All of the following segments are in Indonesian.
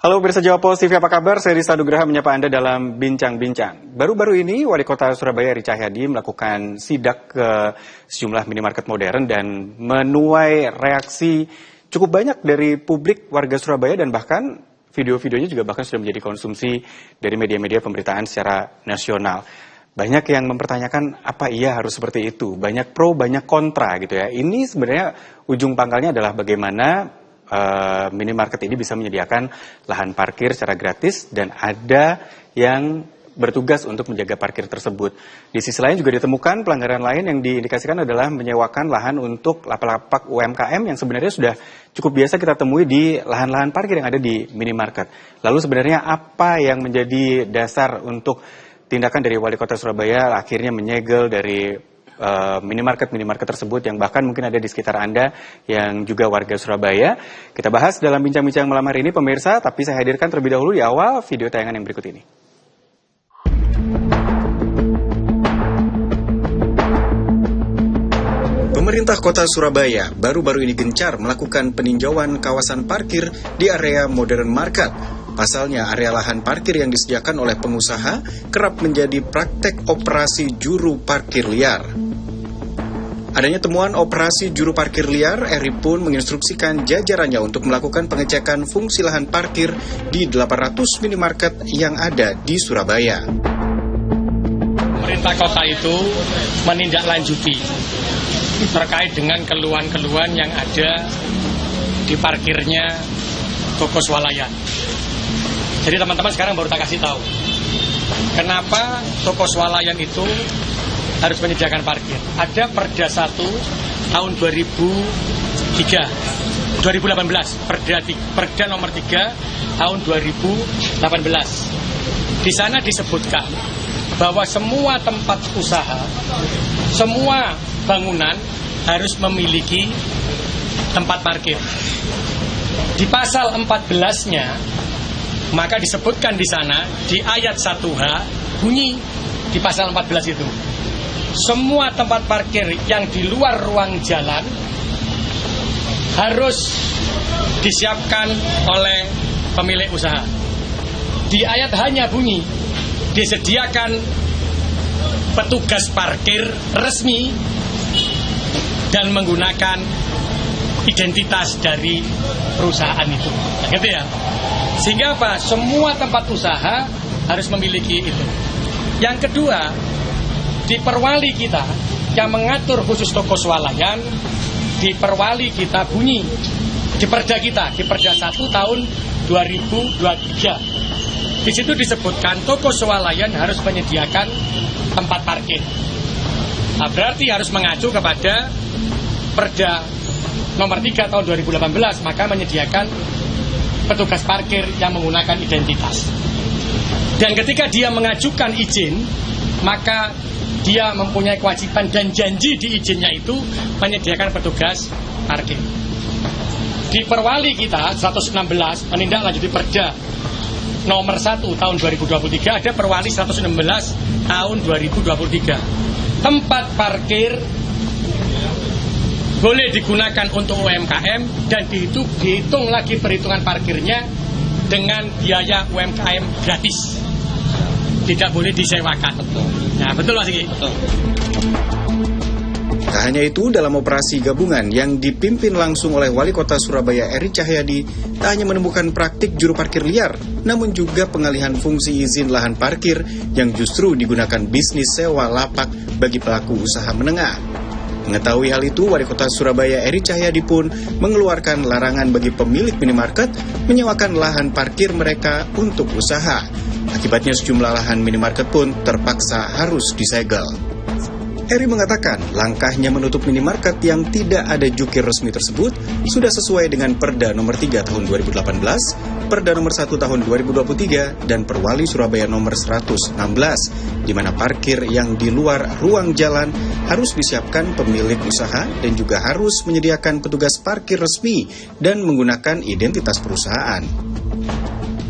Halo pemirsa Jawa Pos TV, apa kabar? Saya Rizal Nugraha menyapa Anda dalam Bincang-Bincang. Baru-baru ini Wali Kota Surabaya Eri Cahyadi melakukan sidak ke sejumlah minimarket modern dan menuai reaksi cukup banyak dari publik warga Surabaya dan bahkan video-videonya juga sudah menjadi konsumsi dari media-media pemberitaan secara nasional. Banyak yang mempertanyakan apa iya harus seperti itu, banyak pro, banyak kontra gitu ya. Ini sebenarnya ujung pangkalnya adalah bagaimana minimarket ini bisa menyediakan lahan parkir secara gratis dan ada yang bertugas untuk menjaga parkir tersebut. Di sisi lain juga ditemukan pelanggaran lain yang diindikasikan adalah menyewakan lahan untuk lapak-lapak UMKM yang sebenarnya sudah cukup biasa kita temui di lahan-lahan parkir yang ada di minimarket. Lalu sebenarnya apa yang menjadi dasar untuk tindakan dari Wali Kota Surabaya akhirnya menyegel dari minimarket tersebut yang bahkan mungkin ada di sekitar Anda yang juga warga Surabaya. Kita bahas dalam bincang-bincang malam hari ini pemirsa, tapi saya hadirkan terlebih dahulu di awal video tayangan yang berikut ini. Pemerintah Kota Surabaya baru-baru ini gencar melakukan peninjauan kawasan parkir di area Modern Market. Pasalnya, area lahan parkir yang disediakan oleh pengusaha kerap menjadi praktek operasi juru parkir liar. Adanya temuan operasi juru parkir liar, Eri pun menginstruksikan jajarannya untuk melakukan pengecekan fungsi lahan parkir di 800 minimarket yang ada di Surabaya. Pemerintah kota itu menindaklanjuti terkait dengan keluhan-keluhan yang ada di parkirnya toko swalayan. Jadi teman-teman sekarang baru tak kasih tahu kenapa toko swalayan itu harus menyediakan parkir. Ada Perda 1 tahun 2018, Perda nomor 3 tahun 2018. Di sana disebutkan bahwa semua tempat usaha, semua bangunan harus memiliki tempat parkir. Di pasal 14-nya maka disebutkan di sana di ayat 1H bunyi di pasal 14 itu, semua tempat parkir yang di luar ruang jalan harus disiapkan oleh pemilik usaha. Di ayat hanya bunyi disediakan petugas parkir resmi dan menggunakan identitas dari perusahaan itu, gitu ya. Sehingga apa? Semua tempat usaha harus memiliki itu. Yang kedua, di perwali kita yang mengatur khusus toko swalayan, di perwali kita bunyi, di perda kita, di Perda 1 tahun 2023. Di situ disebutkan toko swalayan harus menyediakan tempat parkir. Nah, berarti harus mengacu kepada Perda nomor 3 tahun 2018, maka menyediakan petugas parkir yang menggunakan identitas. Dan ketika dia mengajukan izin, maka dia mempunyai kewajiban dan janji di izinnya itu menyediakan petugas parkir. Di perwali kita 116 menindaklanjuti Perda nomor 1 tahun 2023, ada perwali 116 tahun 2023. Tempat parkir boleh digunakan untuk UMKM dan dihitung lagi perhitungan parkirnya dengan biaya UMKM gratis. Tidak boleh disewakan. Betul. Nah, betul Mas Iki? Betul. Tak hanya itu, dalam operasi gabungan yang dipimpin langsung oleh Wali Kota Surabaya Eri Cahyadi, tak hanya menemukan praktik juru parkir liar, namun juga pengalihan fungsi izin lahan parkir yang justru digunakan bisnis sewa lapak bagi pelaku usaha menengah. Mengetahui hal itu, Wali Kota Surabaya Eri Cahyadi pun mengeluarkan larangan bagi pemilik minimarket menyewakan lahan parkir mereka untuk usaha. Akibatnya sejumlah lahan minimarket pun terpaksa harus disegel. Eri mengatakan langkahnya menutup minimarket yang tidak ada jukir resmi tersebut sudah sesuai dengan Perda nomor 3 tahun 2018, Perda nomor 1 tahun 2023, dan Perwali Surabaya nomor 116, di mana parkir yang di luar ruang jalan harus disiapkan pemilik usaha dan juga harus menyediakan petugas parkir resmi dan menggunakan identitas perusahaan.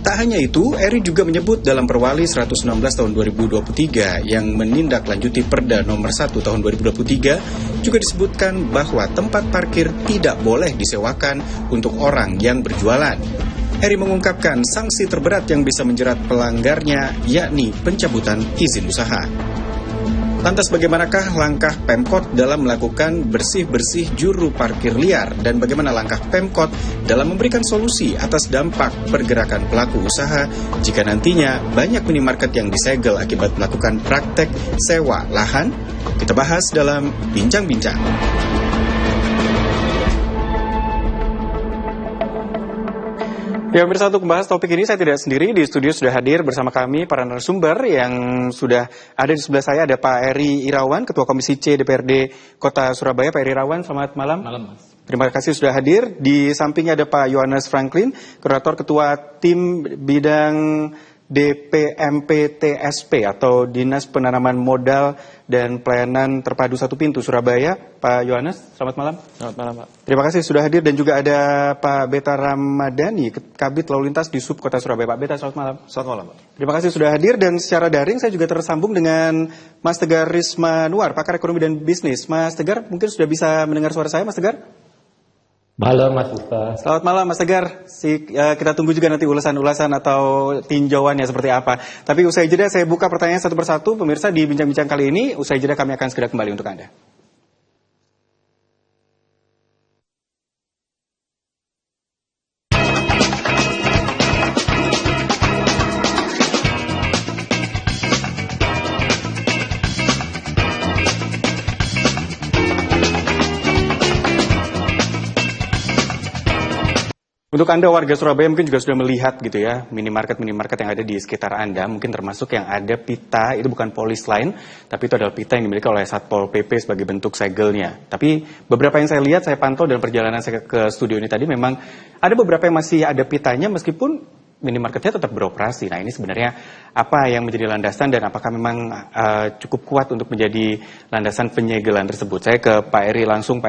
Tak hanya itu, Eri juga menyebut dalam Perwali 116 tahun 2023 yang menindaklanjuti Perda nomor 1 tahun 2023 juga disebutkan bahwa tempat parkir tidak boleh disewakan untuk orang yang berjualan. Heri mengungkapkan sanksi terberat yang bisa menjerat pelanggarnya yakni pencabutan izin usaha. Lantas bagaimanakah langkah Pemkot dalam melakukan bersih-bersih juru parkir liar dan bagaimana langkah Pemkot dalam memberikan solusi atas dampak pergerakan pelaku usaha jika nantinya banyak minimarket yang disegel akibat melakukan praktek sewa lahan? Kita bahas dalam Bincang-Bincang. Ya, pemirsa, untuk membahas topik ini saya tidak sendiri. Di studio sudah hadir bersama kami para narasumber yang sudah ada di sebelah saya. Ada Pak Eri Irawan, Ketua Komisi C DPRD Kota Surabaya. Pak Eri Irawan, selamat malam. Malam, Mas. Terima kasih sudah hadir. Di sampingnya ada Pak Yohanes Franklin, Koordinator Ketua Tim Bidang DPMPTSP atau Dinas Penanaman Modal dan Pelayanan Terpadu Satu Pintu Surabaya. Pak Yohanes, selamat malam. Selamat malam, Pak. Terima kasih sudah hadir dan juga ada Pak Beta Ramadhani, Kabid Lalu Lintas di Sub Kota Surabaya. Pak Beta, selamat malam. Selamat malam, Pak. Terima kasih sudah hadir dan secara daring saya juga tersambung dengan Mas Tegar Rismanuar, Pakar Ekonomi dan Bisnis. Mas Tegar, mungkin sudah bisa mendengar suara saya, Mas Tegar? Malam Mas Ustaz. Selamat malam Mas Tegar. Kita tunggu juga nanti ulasan-ulasan atau tinjauannya seperti apa. Tapi usai jeda saya buka pertanyaan satu persatu. Pemirsa, di Bincang-Bincang kali ini, usai jeda kami akan segera kembali untuk Anda. Untuk Anda warga Surabaya mungkin juga sudah melihat gitu ya, minimarket yang ada di sekitar Anda, mungkin termasuk yang ada pita, itu bukan polis lain, tapi itu adalah pita yang dimiliki oleh Satpol PP sebagai bentuk segelnya. Tapi beberapa yang saya lihat, saya pantau dalam perjalanan saya ke studio ini tadi, memang ada beberapa yang masih ada pitanya meskipun minimarketnya tetap beroperasi. Nah, ini sebenarnya apa yang menjadi landasan dan apakah memang cukup kuat untuk menjadi landasan penyegelan tersebut? Saya ke Pak Eri langsung.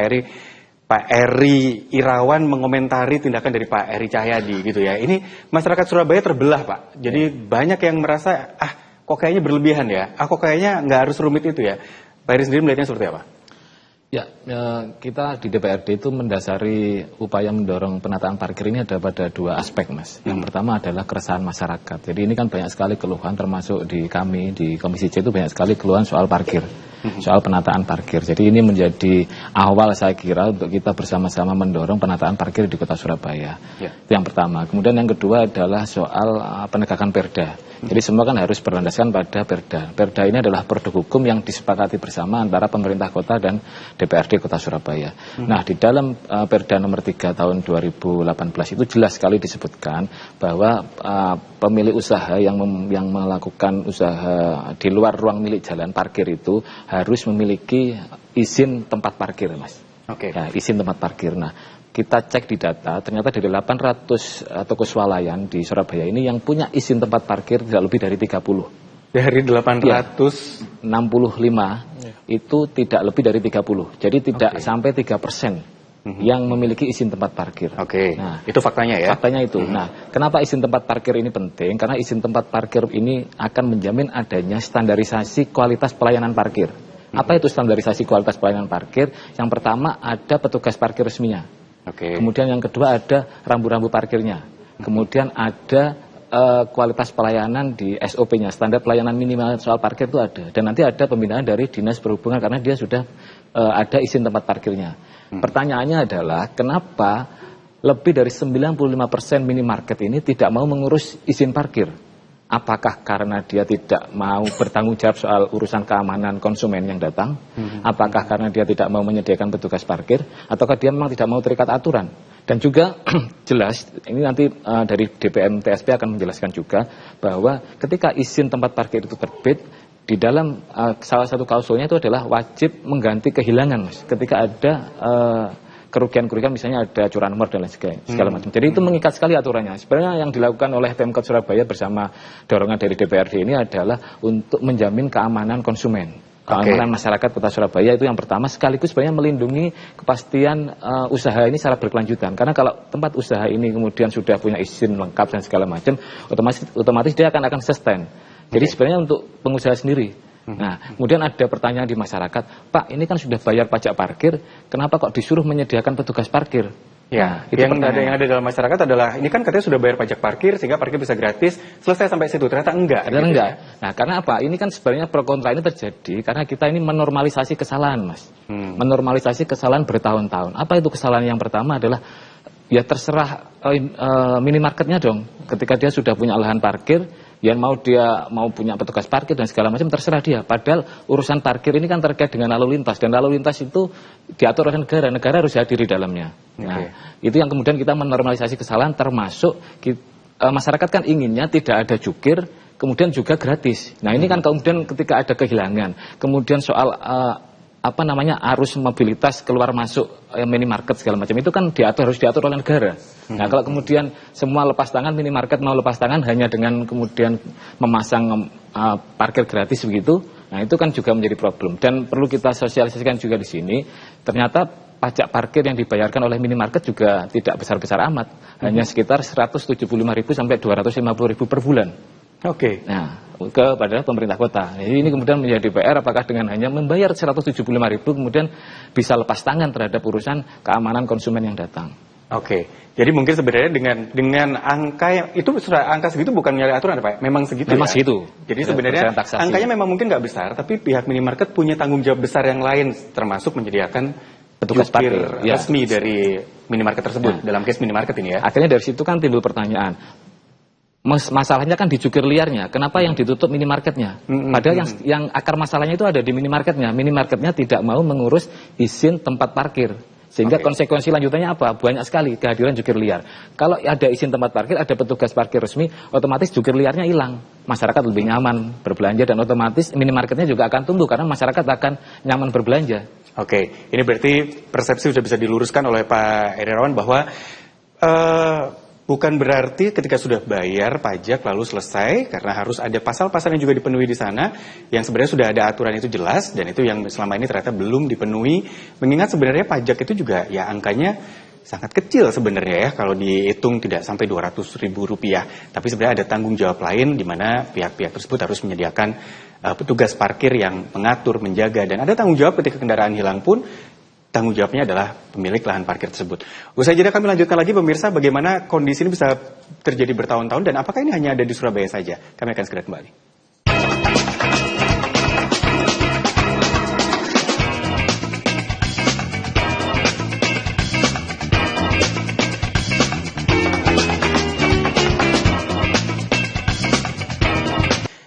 Pak Eri Irawan mengomentari tindakan dari Pak Eri Cahyadi gitu ya. Ini masyarakat Surabaya terbelah, Pak. Jadi banyak yang merasa, kok kayaknya berlebihan ya. Kok kayaknya nggak harus rumit itu ya. Pak Eri sendiri melihatnya seperti apa? Ya, kita di DPRD itu mendasari upaya mendorong penataan parkir ini ada pada dua aspek, Mas. Yang pertama adalah keresahan masyarakat. Jadi ini kan banyak sekali keluhan, termasuk di kami, di Komisi C itu banyak sekali keluhan soal parkir. Soal penataan parkir. Jadi ini menjadi awal saya kira untuk kita bersama-sama mendorong penataan parkir di Kota Surabaya. Itu yang pertama. Kemudian yang kedua adalah soal penegakan perda. Jadi semua kan harus berlandaskan pada perda. Perda ini adalah produk hukum yang disepakati bersama antara pemerintah kota dan DPRD Kota Surabaya. Nah, di dalam Perda nomor 3 tahun 2018 itu jelas sekali disebutkan bahwa pemilik usaha yang melakukan usaha di luar ruang milik jalan parkir itu harus memiliki izin tempat parkir, Mas. Oke. Ya, izin tempat parkir. Nah, kita cek di data, ternyata dari 800 toko swalayan di Surabaya ini yang punya izin tempat parkir tidak lebih dari 30. Dari 865 itu tidak lebih dari 30. Jadi tidak sampai 3% yang memiliki izin tempat parkir. Nah, itu faktanya ya? Faktanya itu. Nah, kenapa izin tempat parkir ini penting? Karena izin tempat parkir ini akan menjamin adanya standarisasi kualitas pelayanan parkir. Apa itu standarisasi kualitas pelayanan parkir? Yang pertama ada petugas parkir resminya. Kemudian yang kedua ada rambu-rambu parkirnya. Kemudian ada kualitas pelayanan di SOP-nya, standar pelayanan minimal soal parkir itu ada. Dan nanti ada pembinaan dari Dinas Perhubungan karena dia sudah ada izin tempat parkirnya. Pertanyaannya adalah kenapa lebih dari 95% minimarket ini tidak mau mengurus izin parkir? Apakah karena dia tidak mau bertanggung jawab soal urusan keamanan konsumen yang datang? Apakah karena dia tidak mau menyediakan petugas parkir? Ataukah dia memang tidak mau terikat aturan? Dan juga jelas, ini nanti dari DPM TSP akan menjelaskan juga bahwa ketika izin tempat parkir itu terbit, di dalam salah satu klausulnya itu adalah wajib mengganti kehilangan, Mas. Ketika ada kerugian-kerugian, misalnya ada curian nomor dan lain segala macam. Jadi itu mengikat sekali aturannya. Sebenarnya yang dilakukan oleh Pemkot Surabaya bersama dorongan dari DPRD ini adalah untuk menjamin keamanan konsumen, keamanan masyarakat Kota Surabaya. Itu yang pertama, sekaligus sebenarnya melindungi kepastian usaha ini secara berkelanjutan. Karena kalau tempat usaha ini kemudian sudah punya izin lengkap dan segala macam, otomatis dia akan sustain. Jadi sebenarnya untuk pengusaha sendiri. Nah, kemudian ada pertanyaan di masyarakat, Pak, ini kan sudah bayar pajak parkir, kenapa kok disuruh menyediakan petugas parkir? Ya, itu yang ada dalam masyarakat adalah ini kan katanya sudah bayar pajak parkir sehingga parkir bisa gratis, selesai sampai situ. Ternyata enggak. Ternyata gitu enggak. Ya. Nah, karena apa? Ini kan sebenarnya pro kontra ini terjadi karena kita ini menormalisasi kesalahan, Mas. Menormalisasi kesalahan bertahun-tahun. Apa itu kesalahan? Yang pertama adalah ya terserah minimarketnya dong. Ketika dia sudah punya lahan parkir, ya dia mau punya petugas parkir dan segala macam terserah dia. Padahal urusan parkir ini kan terkait dengan lalu lintas dan lalu lintas itu diatur oleh negara. Negara harus hadir di dalamnya. Nah, itu yang kemudian kita menormalisasi kesalahan termasuk masyarakat kan inginnya tidak ada jukir, kemudian juga gratis. Nah, ini kan kemudian ketika ada kehilangan, kemudian soal arus mobilitas keluar masuk minimarket segala macam itu kan harus diatur oleh negara. Nah, kalau kemudian semua lepas tangan, minimarket mau lepas tangan hanya dengan kemudian memasang parkir gratis begitu, nah itu kan juga menjadi problem. Dan perlu kita sosialisasikan juga di sini, ternyata pajak parkir yang dibayarkan oleh minimarket juga tidak besar-besar amat, hanya sekitar 175.000 sampai 250.000 per bulan. Oke. Nah, kepada pemerintah kota. Jadi ini kemudian menjadi PR apakah dengan hanya membayar 175.000 kemudian bisa lepas tangan terhadap urusan keamanan konsumen yang datang. Oke. Jadi mungkin sebenarnya dengan angka itu sudah angka segitu bukan nyari aturan Pak. Memang segitu. Memang ya? segitu. Jadi sebenarnya angkanya memang mungkin nggak besar, tapi pihak minimarket punya tanggung jawab besar yang lain termasuk menyediakan petugas parkir resmi dari minimarket tersebut dalam case minimarket ini ya. Akhirnya dari situ kan timbul pertanyaan. Masalahnya kan di jukir liarnya. Kenapa yang ditutup minimarketnya? Padahal yang akar masalahnya itu ada di minimarketnya. Minimarketnya tidak mau mengurus izin tempat parkir. Sehingga konsekuensi lanjutannya apa? Banyak sekali kehadiran jukir liar. Kalau ada izin tempat parkir, ada petugas parkir resmi, otomatis jukir liarnya hilang. Masyarakat lebih nyaman berbelanja dan otomatis minimarketnya juga akan tumbuh karena masyarakat akan nyaman berbelanja. Oke, ini berarti persepsi sudah bisa diluruskan oleh Pak Irawan bahwa bukan berarti ketika sudah bayar pajak lalu selesai, karena harus ada pasal-pasal yang juga dipenuhi di sana, yang sebenarnya sudah ada aturan itu jelas, dan itu yang selama ini ternyata belum dipenuhi, mengingat sebenarnya pajak itu juga ya angkanya sangat kecil sebenarnya ya, kalau dihitung tidak sampai Rp200.000, tapi sebenarnya ada tanggung jawab lain di mana pihak-pihak tersebut harus menyediakan petugas parkir yang mengatur, menjaga, dan ada tanggung jawab ketika kendaraan hilang pun, tanggung jawabnya adalah pemilik lahan parkir tersebut. Usai jeda kami lanjutkan lagi pemirsa bagaimana kondisi ini bisa terjadi bertahun-tahun dan apakah ini hanya ada di Surabaya saja. Kami akan segera kembali.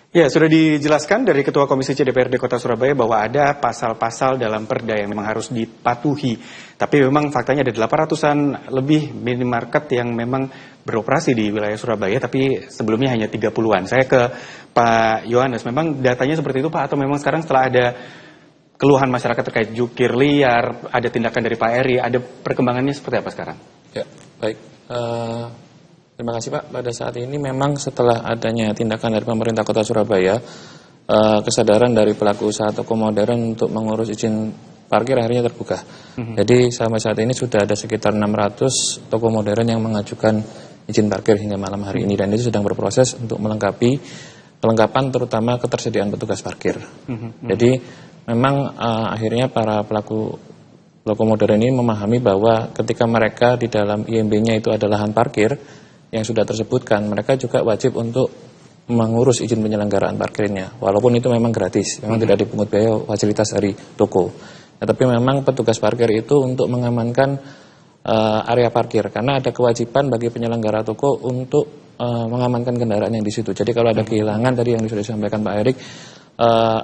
Ya, sudah dijelaskan dari Ketua Komisi C DPRD Kota Surabaya bahwa ada pasal-pasal dalam Perda yang memang harus dipatuhi. Tapi memang faktanya ada 800-an lebih minimarket yang memang beroperasi di wilayah Surabaya, tapi sebelumnya hanya 30-an. Saya ke Pak Yohanes, memang datanya seperti itu Pak, atau memang sekarang setelah ada keluhan masyarakat terkait jukir liar, ada tindakan dari Pak Eri, ada perkembangannya seperti apa sekarang? Ya, baik. Terima kasih Pak. Pada saat ini memang setelah adanya tindakan dari pemerintah Kota Surabaya, kesadaran dari pelaku usaha toko modern untuk mengurus izin parkir akhirnya terbuka. Jadi sampai saat ini sudah ada sekitar 600 toko modern yang mengajukan izin parkir hingga malam hari ini, dan itu sedang berproses untuk melengkapi kelengkapan terutama ketersediaan petugas parkir. Jadi memang akhirnya para pelaku toko modern ini memahami bahwa ketika mereka di dalam IMB-nya itu adalah lahan parkir yang sudah tersebutkan, mereka juga wajib untuk mengurus izin penyelenggaraan parkirnya, walaupun itu memang gratis, memang tidak dipungut biaya fasilitas dari toko. Nah, tapi memang petugas parkir itu untuk mengamankan area parkir, karena ada kewajiban bagi penyelenggara toko untuk mengamankan kendaraan yang di situ. Jadi kalau ada kehilangan tadi yang sudah disampaikan Pak Erik,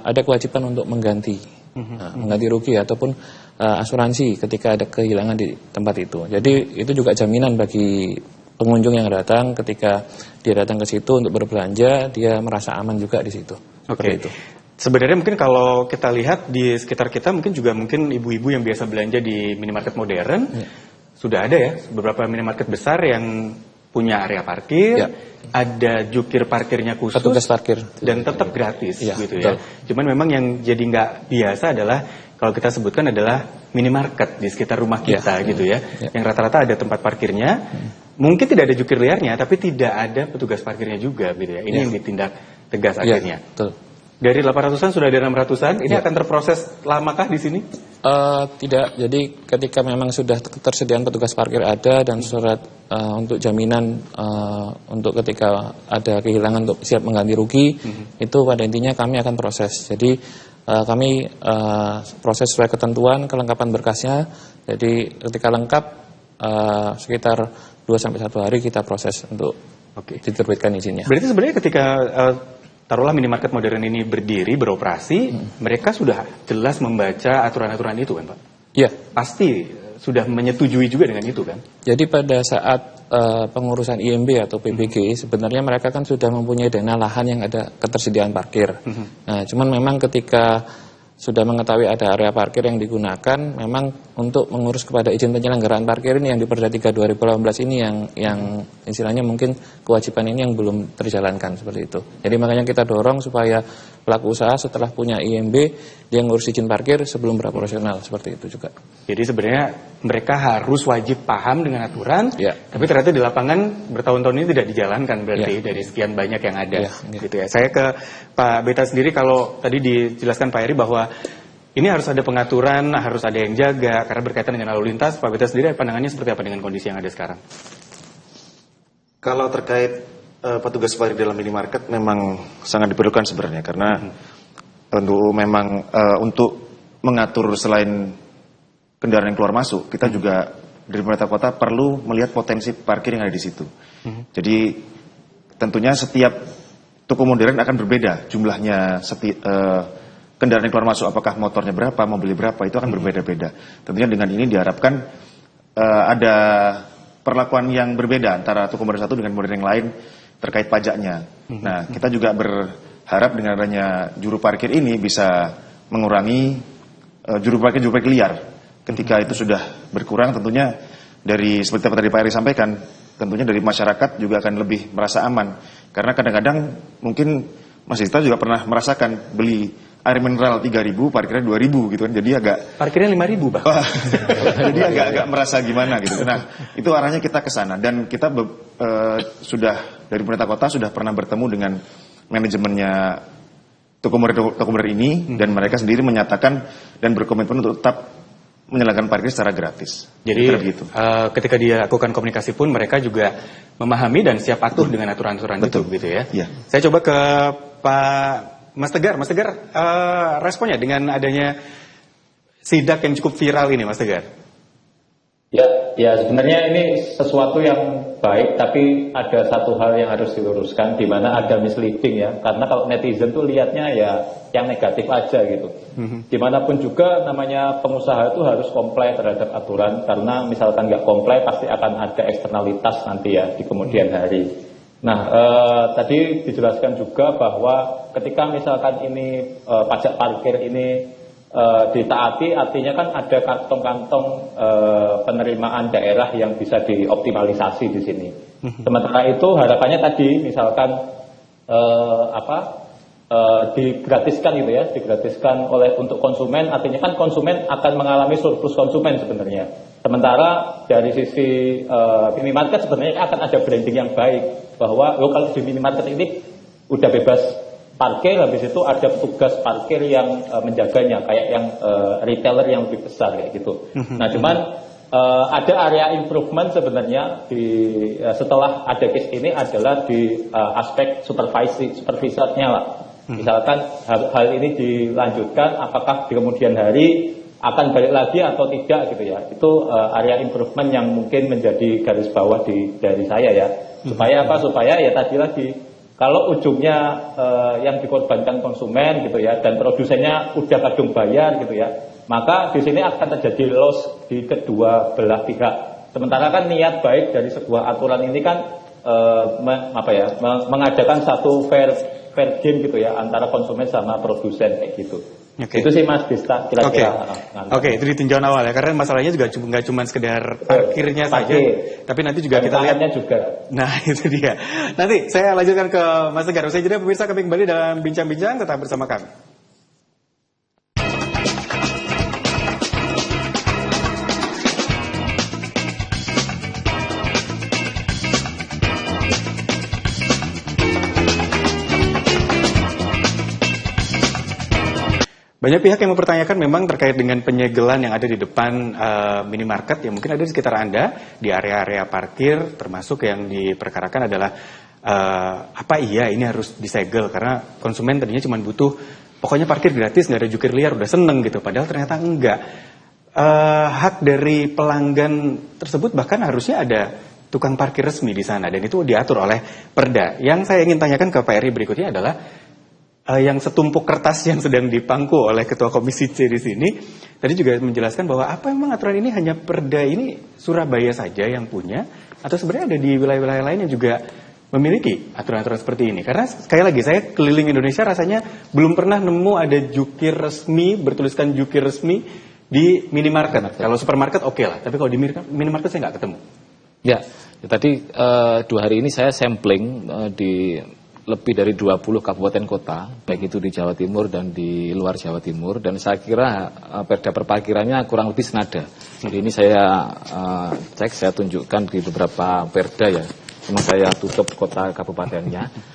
ada kewajiban untuk mengganti rugi ataupun asuransi ketika ada kehilangan di tempat itu. Jadi itu juga jaminan bagi pengunjung yang datang, ketika dia datang ke situ untuk berbelanja, dia merasa aman juga di situ. Oke. Sebenarnya mungkin kalau kita lihat di sekitar kita mungkin ibu-ibu yang biasa belanja di minimarket modern, sudah ada ya beberapa minimarket besar yang punya area parkir, ada jukir parkirnya khusus, petugas parkir, dan tetap gratis gitu betul. ya. Cuman memang yang jadi nggak biasa adalah kalau kita sebutkan adalah minimarket di sekitar rumah kita gitu ya, yang rata-rata ada tempat parkirnya. Mungkin tidak ada jukir liarnya, tapi tidak ada petugas parkirnya juga, gitu ya. Ini yang ditindak tegas akhirnya. Betul. Dari 800-an sudah ada 600-an, ini akan terproses lamakah di sini? Tidak, jadi ketika memang sudah ketersediaan petugas parkir ada dan surat untuk jaminan untuk ketika ada kehilangan untuk siap mengganti rugi, itu pada intinya kami akan proses. Jadi kami proses sesuai ketentuan, kelengkapan berkasnya. Jadi ketika lengkap sekitar 2-1 hari kita proses untuk diterbitkan izinnya. Berarti sebenarnya ketika taruhlah minimarket modern ini berdiri, beroperasi, mereka sudah jelas membaca aturan-aturan itu kan Pak? Iya. Pasti sudah menyetujui juga dengan itu kan? Jadi pada saat pengurusan IMB atau PBG, sebenarnya mereka kan sudah mempunyai dana lahan yang ada ketersediaan parkir. Nah, cuman memang ketika sudah mengetahui ada area parkir yang digunakan, memang untuk mengurus kepada izin penyelenggaraan parkir ini yang di Perda 3 2018 ini yang istilahnya mungkin kewajiban ini yang belum terjalankan seperti itu. Jadi makanya kita dorong supaya pelaku usaha setelah punya IMB dia ngurus izin parkir sebelum beroperasional seperti itu juga. Jadi sebenarnya mereka harus wajib paham dengan aturan, tapi ternyata di lapangan bertahun-tahun ini tidak dijalankan berarti dari sekian banyak yang ada. Gitu ya. Saya ke Pak Beta sendiri, kalau tadi dijelaskan Pak Heri bahwa ini harus ada pengaturan, harus ada yang jaga karena berkaitan dengan lalu lintas. Pak Beta sendiri pandangannya seperti apa dengan kondisi yang ada sekarang? Kalau terkait petugas parkir dalam minimarket memang sangat diperlukan sebenarnya karena untuk mengatur selain kendaraan yang keluar masuk, kita juga dari pemerintah kota perlu melihat potensi parkir yang ada di situ. Jadi tentunya setiap toko modern akan berbeda jumlahnya, kendaraan yang keluar masuk, apakah motornya berapa, mobilnya berapa, itu akan berbeda-beda. Tentunya dengan ini diharapkan ada perlakuan yang berbeda antara toko modern satu dengan modern yang lain terkait pajaknya. Nah, kita juga berharap dengan adanya juru parkir ini bisa mengurangi juru parkir liar. Ketika itu sudah berkurang, tentunya dari seperti apa tadi Pak Heri sampaikan, tentunya dari masyarakat juga akan lebih merasa aman. Karena kadang-kadang mungkin Mas Dita juga pernah merasakan beli air mineral 3.000, parkirnya 2.000 gitu kan. Jadi agak parkirnya 5.000 Pak. Jadi agak merasa gimana gitu. Nah, itu arahnya kita ke sana dan kita sudah dari pemerintah kota sudah pernah bertemu dengan manajemennya toko modern ini dan mereka sendiri menyatakan dan berkomitmen untuk tetap menyalakan parkir secara gratis. Jadi ketika dia lakukan komunikasi pun mereka juga memahami dan siap patuh dengan aturan-aturan itu gitu ya. Saya coba ke Pak Mas Tegar. Mas Tegar, responnya dengan adanya sidak yang cukup viral ini Mas Tegar? Ya sebenarnya ini sesuatu yang baik, tapi ada satu hal yang harus diluruskan, di mana ada misleading ya. Karena kalau netizen tuh lihatnya ya yang negatif aja gitu. Dimanapun juga namanya pengusaha itu harus comply terhadap aturan, karena misalkan nggak comply pasti akan ada eksternalitas nanti ya di kemudian hari. Nah, tadi dijelaskan juga bahwa ketika misalkan ini pajak parkir ini ditaati, artinya kan ada kantong-kantong penerimaan daerah yang bisa dioptimalisasi di sini. Sementara itu harapannya tadi misalkan digratiskan gitu ya, digratiskan untuk konsumen, artinya kan konsumen akan mengalami surplus konsumen sebenarnya. Sementara dari sisi minimarket sebenarnya akan ada branding yang baik bahwa kalau di minimarket ini udah bebas parkir, habis itu ada petugas parkir yang menjaganya, kayak yang retailer yang lebih besar kayak gitu. Nah, cuman ada area improvement sebenarnya setelah ada case ini adalah di aspek supervisornya lah. Misalkan hal ini dilanjutkan, apakah di kemudian hari akan balik lagi atau tidak gitu ya. Itu area improvement yang mungkin menjadi garis bawah dari saya ya. Supaya apa? Supaya ya tadi lagi, kalau ujungnya yang dikorbankan konsumen gitu ya, dan produsennya udah kadung bayar gitu ya, maka di sini akan terjadi loss di kedua belah pihak. Sementara kan niat baik dari sebuah aturan ini kan mengadakan satu fair game gitu ya antara konsumen sama produsen kayak gitu. Itu sih Mas Dista kira-kira. Oke, itu ditinjau awal ya, karena masalahnya juga nggak cuma sekedar parkirnya saja, tapi nanti juga kita lihat juga. Nah, itu dia. Nanti saya lanjutkan ke Mas Tegar. Usai jeda pemirsa, kami kembali dalam bincang-bincang, tetap bersama kami. Banyak pihak yang mempertanyakan memang terkait dengan penyegelan yang ada di depan minimarket yang mungkin ada di sekitar Anda, di area-area parkir, termasuk yang diperkarakan adalah apa iya ini harus disegel karena konsumen tadinya cuma butuh pokoknya parkir gratis, nggak ada jukir liar, udah seneng gitu. Padahal ternyata enggak. Hak dari pelanggan tersebut bahkan harusnya ada tukang parkir resmi di sana dan itu diatur oleh Perda. Yang saya ingin tanyakan ke Pak Eri berikutnya adalah yang setumpuk kertas yang sedang dipangku oleh Ketua Komisi C di sini tadi juga menjelaskan bahwa apa memang aturan ini hanya Perda ini Surabaya saja yang punya atau sebenarnya ada di wilayah-wilayah lain yang juga memiliki aturan-aturan seperti ini. Karena sekali lagi saya keliling Indonesia rasanya belum pernah nemu ada jukir resmi bertuliskan jukir resmi di minimarket. Kalau supermarket oke lah, tapi kalau di minimarket saya nggak ketemu. Ya, tadi 2 hari ini saya sampling di lebih dari 20 kabupaten kota, baik itu di Jawa Timur dan di luar Jawa Timur, dan saya kira perda perparkirannya kurang lebih senada. Jadi ini saya cek, saya tunjukkan di beberapa perda ya, cuma saya tutup kota kabupatennya.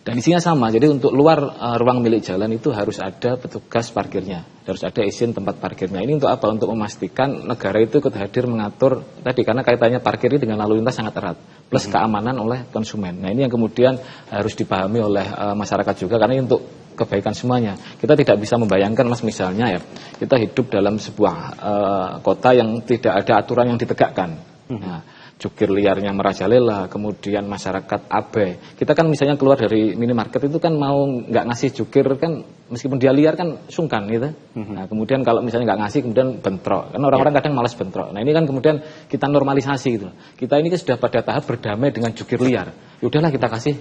Dan isinya sama, jadi untuk luar ruang milik jalan itu harus ada petugas parkirnya, harus ada izin tempat parkirnya. Ini untuk apa? Untuk memastikan negara itu ikut hadir mengatur tadi, karena kaitannya parkir ini dengan lalu lintas sangat erat, plus keamanan oleh konsumen. Nah ini yang kemudian harus dipahami oleh masyarakat juga, karena ini untuk kebaikan semuanya. Kita tidak bisa membayangkan Mas misalnya ya, kita hidup dalam sebuah kota yang tidak ada aturan yang ditegakkan. Nah, jukir liarnya merajalela, kemudian masyarakat abai. Kita kan misalnya keluar dari minimarket itu kan mau nggak ngasih jukir kan, meskipun dia liar kan sungkan gitu. Nah kemudian kalau misalnya nggak ngasih kemudian bentrok, kan orang-orang kadang malas bentrok. Nah ini kan kemudian kita normalisasi gitu. Kita ini kan sudah pada tahap berdamai dengan jukir liar. Yaudahlah kita kasih.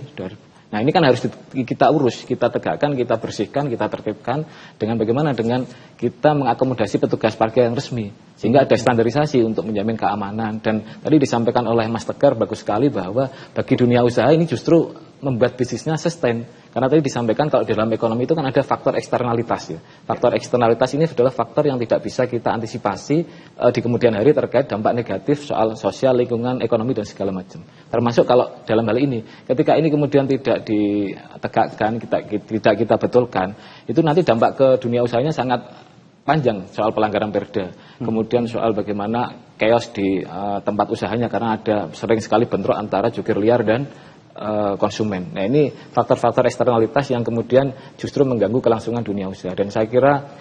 Nah ini kan harus kita urus, kita tegakkan, kita bersihkan, kita tertibkan dengan bagaimana? Dengan kita mengakomodasi petugas parkir yang resmi. Sehingga ada standarisasi untuk menjamin keamanan. Dan tadi disampaikan oleh Mas Tegar bagus sekali bahwa bagi dunia usaha ini justru membuat bisnisnya sustain. Karena tadi disampaikan kalau dalam ekonomi itu kan ada faktor eksternalitas ya. Faktor eksternalitas ini adalah faktor yang tidak bisa kita antisipasi di kemudian hari terkait dampak negatif soal sosial, lingkungan, ekonomi dan segala macam. Termasuk kalau dalam hal ini, ketika ini kemudian tidak ditegakkan, tidak kita betulkan, itu nanti dampak ke dunia usahanya sangat panjang soal pelanggaran perda. Kemudian soal bagaimana chaos di tempat usahanya karena ada sering sekali bentrok antara jukir liar dan konsumen. Nah ini faktor-faktor eksternalitas yang kemudian justru mengganggu kelangsungan dunia usaha. Dan saya kira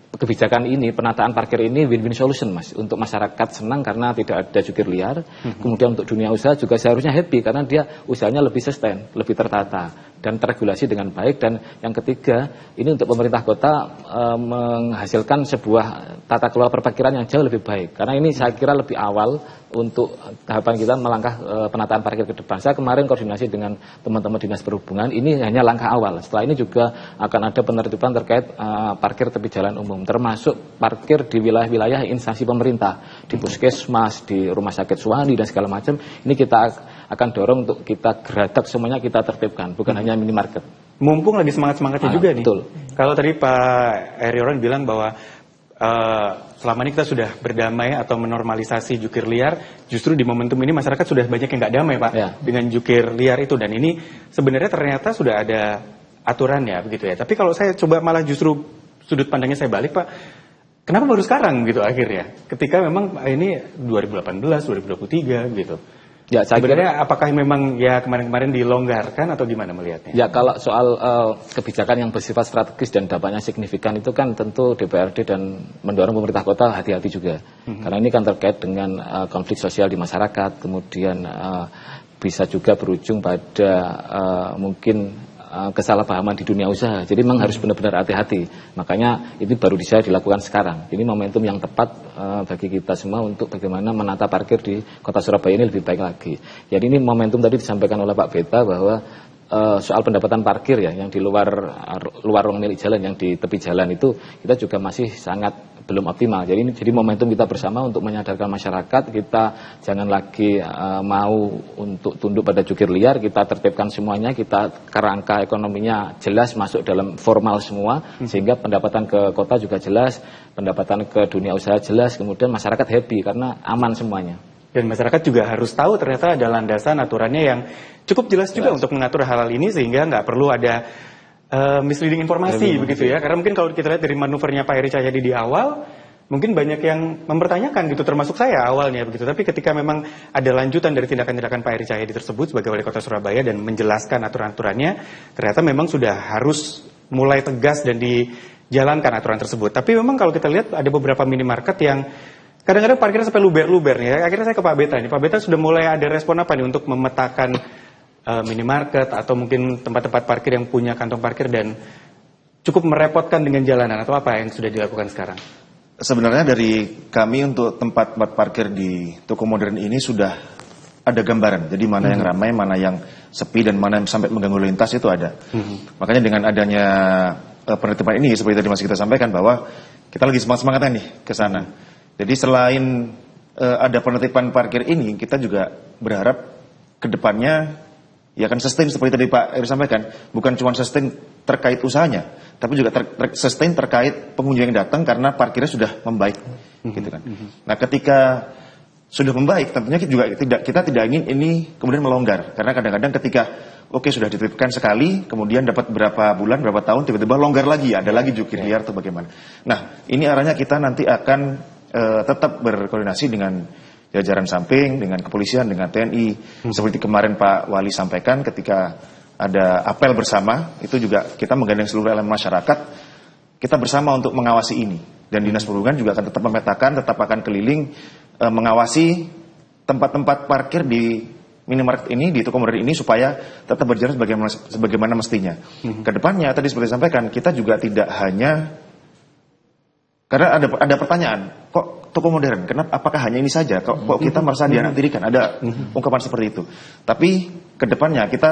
kebijakan ini, penataan parkir ini win-win solution Mas. Untuk masyarakat senang karena tidak ada jukir liar. Kemudian untuk dunia usaha juga seharusnya happy karena dia usahanya lebih sustain, lebih tertata dan terregulasi dengan baik. Dan yang ketiga, ini untuk pemerintah kota menghasilkan sebuah tata kelola perparkiran yang jauh lebih baik. Karena ini saya kira lebih awal untuk tahapan kita melangkah penataan parkir ke depan. Saya kemarin koordinasi dengan teman-teman Dinas Perhubungan, ini hanya langkah awal. Setelah ini juga akan ada penertiban terkait parkir tepi jalan umum, termasuk parkir di wilayah-wilayah instansi pemerintah, di puskesmas, di rumah sakit swasta dan segala macam. Ini kita akan dorong untuk kita geradak semuanya kita tertibkan, bukan hanya minimarket. Mumpung lagi semangat-semangatnya juga nih. Betul. Kalau tadi Pak Erioran bilang bahwa selama ini kita sudah berdamai atau menormalisasi jukir liar, justru di momentum ini masyarakat sudah banyak yang nggak damai Pak dengan jukir liar itu, dan ini sebenarnya ternyata sudah ada aturannya begitu ya. Tapi kalau saya coba malah justru sudut pandangnya saya balik Pak, kenapa baru sekarang gitu akhirnya? Ketika memang ini 2018, 2023 gitu. Ya, sebenarnya apakah memang ya kemarin-kemarin dilonggarkan atau gimana melihatnya? Ya kalau soal kebijakan yang bersifat strategis dan dampaknya signifikan itu kan tentu DPRD dan mendorong pemerintah kota hati-hati juga. Karena ini kan terkait dengan konflik sosial di masyarakat, kemudian bisa juga berujung pada mungkin kesalahpahaman di dunia usaha. Jadi memang harus benar-benar hati-hati. Makanya ini baru bisa dilakukan sekarang. Ini momentum yang tepat bagi kita semua untuk bagaimana menata parkir di Kota Surabaya ini lebih baik lagi. Jadi ini momentum tadi disampaikan oleh Pak Beta bahwa soal pendapatan parkir ya yang di luar ruang milik jalan, yang di tepi jalan itu kita juga masih sangat belum optimal. Jadi momentum kita bersama untuk menyadarkan masyarakat, kita jangan lagi mau untuk tunduk pada jukir liar, kita tertibkan semuanya, kita kerangka ekonominya jelas masuk dalam formal semua, sehingga pendapatan ke kota juga jelas, pendapatan ke dunia usaha jelas, kemudian masyarakat happy karena aman semuanya. Dan masyarakat juga harus tahu ternyata ada landasan aturannya yang cukup jelas juga untuk mengatur hal-hal ini, sehingga nggak perlu ada misleading informasi begitu ya. Karena mungkin kalau kita lihat dari manuvernya Pak Heri Cahyadi di awal, mungkin banyak yang mempertanyakan gitu, termasuk saya awalnya begitu. Tapi ketika memang ada lanjutan dari tindakan-tindakan Pak Heri Cahyadi tersebut sebagai Wali Kota Surabaya dan menjelaskan aturan-aturannya, ternyata memang sudah harus mulai tegas dan dijalankan aturan tersebut. Tapi memang kalau kita lihat ada beberapa minimarket yang kadang-kadang parkirnya sampai luber-luber nih ya. Akhirnya saya ke Pak Beta nih. Pak Beta sudah mulai ada respon apa nih untuk memetakan minimarket atau mungkin tempat-tempat parkir yang punya kantong parkir dan cukup merepotkan dengan jalanan, atau apa yang sudah dilakukan sekarang? Sebenarnya dari kami untuk tempat-tempat parkir di toko modern ini sudah ada gambaran. Jadi mana yang ramai, mana yang sepi, dan mana yang sampai mengganggu lintas itu ada. Makanya dengan adanya penertiban ini, seperti tadi masih kita sampaikan bahwa kita lagi semangat-semangatnya nih ke sana. Jadi selain ada penertiban parkir ini, kita juga berharap ke depannya ya akan sustain seperti tadi Pak Heri sampaikan, bukan cuma sustain terkait usahanya, tapi juga sustain terkait pengunjung yang datang karena parkirnya sudah membaik, gitu kan. Nah, ketika sudah membaik, tentunya kita tidak ingin ini kemudian melonggar, karena kadang-kadang ketika sudah ditertibkan sekali, kemudian dapat berapa bulan, berapa tahun, tiba-tiba longgar lagi, ada lagi jukir liar atau bagaimana. Nah, ini arahnya kita nanti akan tetap berkoordinasi dengan jajaran samping, dengan kepolisian, dengan TNI. Seperti kemarin Pak Wali sampaikan ketika ada apel bersama, itu juga kita menggandeng seluruh elemen masyarakat, kita bersama untuk mengawasi ini. Dan Dinas Perhubungan juga akan tetap memetakan, tetap akan keliling, mengawasi tempat-tempat parkir di minimarket ini, di toko modern ini, supaya tetap berjalan sebagaimana mestinya. Kedepannya, tadi seperti disampaikan, kita juga tidak hanya, karena ada pertanyaan, kok toko modern, apakah hanya ini saja? Kok kita merasa dianaktirikan? Ada ungkapan seperti itu. Tapi kedepannya kita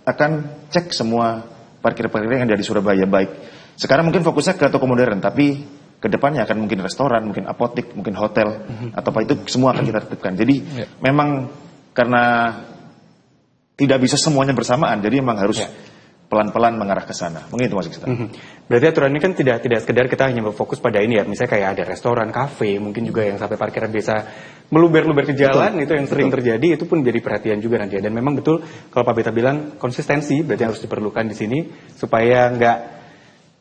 akan cek semua parkir-parkir yang ada di Surabaya. Baik, sekarang mungkin fokusnya ke toko modern, tapi kedepannya akan mungkin restoran, mungkin apotik, mungkin hotel, atau apa itu semua akan kita tertibkan. Jadi memang karena tidak bisa semuanya bersamaan, jadi memang harus pelan-pelan mengarah ke sana. Mungkin itu Mas Gita. Berarti aturan ini kan tidak sekedar kita hanya berfokus pada ini ya, misalnya kayak ada restoran, kafe, mungkin juga yang sampai parkiran biasa meluber-luber ke jalan, itu yang sering terjadi, itu pun jadi perhatian juga nanti ya. Dan memang betul kalau Pak Beta bilang konsistensi berarti harus diperlukan di sini supaya nggak,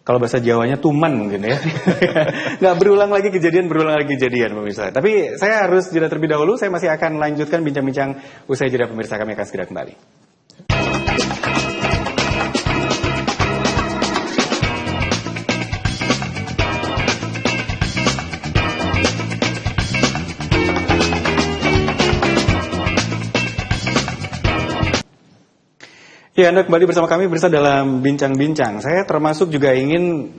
kalau bahasa Jawanya tuman mungkin ya, nggak berulang lagi kejadian pemirsa. Tapi saya harus jeda terlebih dahulu, saya masih akan lanjutkan bincang-bincang usai jeda pemirsa, kami akan segera kembali. Ya, Anda kembali bersama kami dalam bincang-bincang. Saya termasuk juga ingin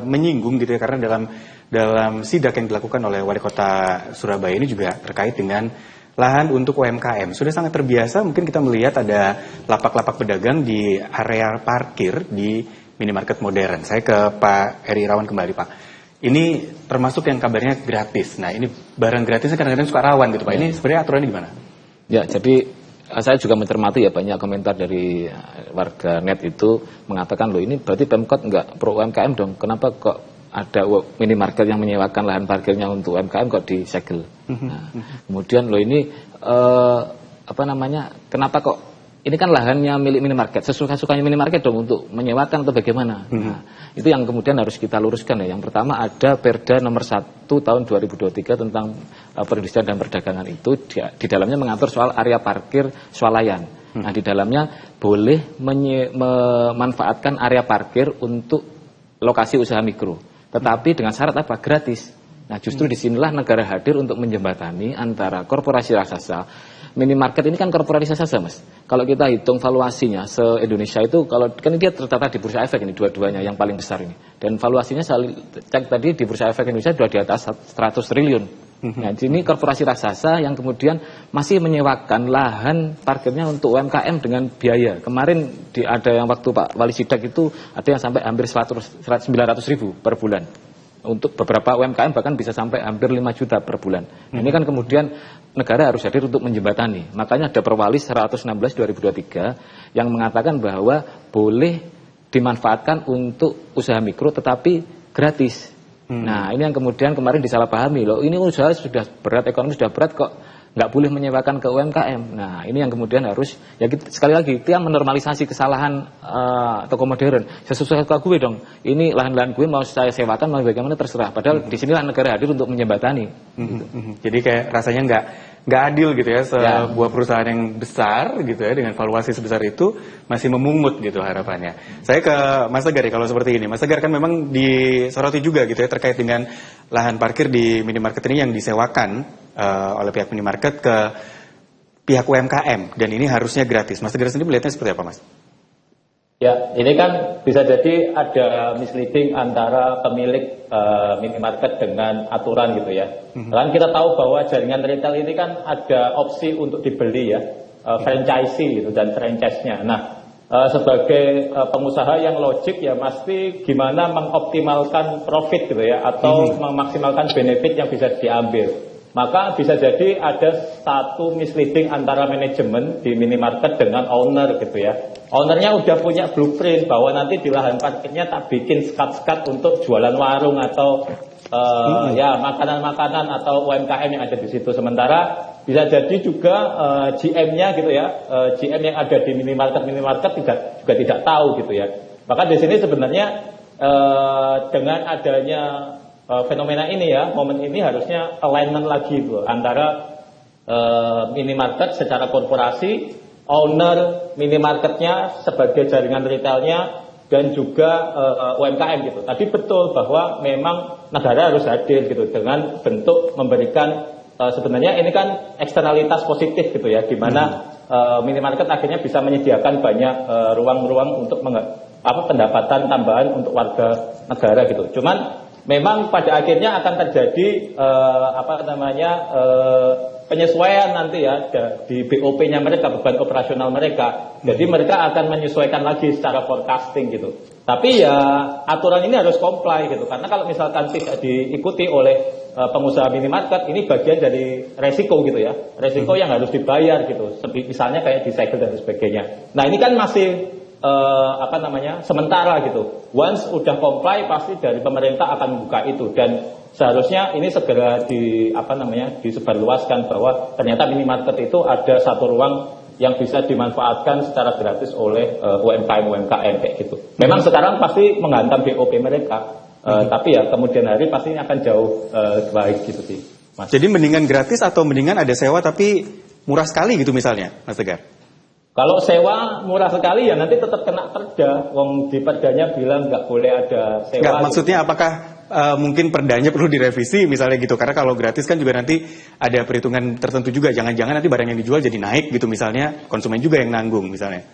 menyinggung gitu ya, karena dalam sidak yang dilakukan oleh Wali Kota Surabaya ini juga terkait dengan lahan untuk UMKM. Sudah sangat terbiasa mungkin kita melihat ada lapak-lapak pedagang di area parkir di minimarket modern. Saya ke Pak Heri Irawan kembali, Pak. Ini termasuk yang kabarnya gratis. Nah, ini barang gratisnya kadang-kadang suka rawan gitu, Pak. Ini sebenarnya aturannya gimana? Ya, jadi saya juga mencermati ya banyak komentar dari warga net itu mengatakan, loh ini berarti Pemkot nggak pro UMKM dong, kenapa kok ada minimarket yang menyewakan lahan parkirnya untuk UMKM kok disegel. Nah, kemudian loh ini kenapa kok ini kan lahannya milik minimarket, sesuka-sukanya minimarket dong untuk menyewakan atau bagaimana. Nah, itu yang kemudian harus kita luruskan ya. Yang pertama ada Perda nomor 1 tahun 2023 tentang perindustrian dan perdagangan, itu di dalamnya mengatur soal area parkir swalayan. Nah, di dalamnya boleh memanfaatkan area parkir untuk lokasi usaha mikro, tetapi dengan syarat apa? Gratis. Nah, justru disinilah negara hadir untuk menjembatani antara korporasi raksasa. Minimarket ini kan korporasi raksasa, Mas. Kalau kita hitung valuasinya se-Indonesia itu, kalau kan dia tercatat di Bursa Efek ini dua-duanya yang paling besar ini. Dan valuasinya saya cek tadi di Bursa Efek Indonesia sudah di atas 100 triliun. Nah, ini korporasi raksasa yang kemudian masih menyewakan lahan parkirnya untuk UMKM dengan biaya. Kemarin ada yang waktu Pak Wali sidak itu ada yang sampai hampir 900 ribu per bulan. Untuk beberapa UMKM bahkan bisa sampai hampir 5 juta per bulan. Ini kan kemudian negara harus hadir untuk menjembatani. Makanya ada Perwali 116/2023 yang mengatakan bahwa boleh dimanfaatkan untuk usaha mikro tetapi gratis. Nah, ini yang kemudian kemarin disalahpahami, loh ini usaha sudah berat, ekonomi sudah berat kok nggak boleh menyewakan ke UMKM. Nah, ini yang kemudian harus, ya sekali lagi, kita menormalisasi kesalahan toko modern. Sesuai ke gue dong, ini lahan-lahan gue mau saya sewakan, mau bagaimana terserah. Padahal disinilah negara hadir untuk menjembatani. Gitu. Jadi kayak rasanya nggak adil gitu ya, sebuah perusahaan yang besar gitu ya, dengan valuasi sebesar itu masih memungut gitu harapannya. Saya ke Mas Tegar ya, kalau seperti ini. Mas Tegar kan memang disoroti juga gitu ya, terkait dengan lahan parkir di minimarket ini yang disewakan oleh pihak minimarket ke pihak UMKM, dan ini harusnya gratis. Mas Tegar sendiri melihatnya seperti apa, Mas? Ya, ini kan bisa jadi ada misleading antara pemilik minimarket dengan aturan gitu ya. Kan kita tahu bahwa jaringan retail ini kan ada opsi untuk dibeli ya, franchisee gitu, dan franchise-nya. Nah, sebagai pengusaha yang logik ya pasti gimana mengoptimalkan profit gitu ya, atau memaksimalkan benefit yang bisa diambil. Maka bisa jadi ada satu misleading antara manajemen di minimarket dengan owner gitu ya. Ownernya udah punya blueprint bahwa nanti di lahan parkirnya tak bikin skat-skat untuk jualan warung atau ya makanan-makanan atau UMKM yang ada di situ. Sementara bisa jadi juga GM-nya gitu ya, GM yang ada di minimarket juga tidak tahu gitu ya. Maka di sini sebenarnya dengan adanya fenomena ini ya, momen ini harusnya alignment lagi Bu, antara minimarket secara korporasi, owner minimarketnya sebagai jaringan retailnya, dan juga UMKM gitu. Tadi betul bahwa memang negara harus hadir gitu dengan bentuk memberikan sebenarnya ini kan eksternalitas positif gitu ya, di mana minimarket akhirnya bisa menyediakan banyak ruang-ruang untuk pendapatan tambahan untuk warga negara gitu. Cuman memang pada akhirnya akan terjadi penyesuaian nanti ya di BOP-nya mereka, beban operasional mereka. Jadi mereka akan menyesuaikan lagi secara forecasting gitu. Tapi ya aturan ini harus comply gitu, karena kalau misalkan tidak diikuti oleh pengusaha minimarket, ini bagian dari resiko gitu ya, resiko yang harus dibayar gitu. Misalnya kayak disegel dan sebagainya. Nah ini kan masih sementara gitu. Once udah comply pasti dari pemerintah akan buka itu, dan seharusnya ini segera disebarluaskan bahwa ternyata minimarket itu ada satu ruang yang bisa dimanfaatkan secara gratis oleh UMKM kayak gitu. Memang sekarang pasti menghantam BOP mereka, tapi ya kemudian hari pasti akan jauh baik gitu sih, Mas. Jadi mendingan gratis atau mendingan ada sewa tapi murah sekali gitu misalnya, Mas Tegar? Kalau sewa murah sekali ya nanti tetap kena perda. Wong di perdanya bilang nggak boleh ada sewa. Nggak, maksudnya apakah mungkin perdanya perlu direvisi misalnya gitu? Karena kalau gratis kan juga nanti ada perhitungan tertentu juga. Jangan-jangan nanti barang yang dijual jadi naik gitu misalnya, konsumen juga yang nanggung misalnya.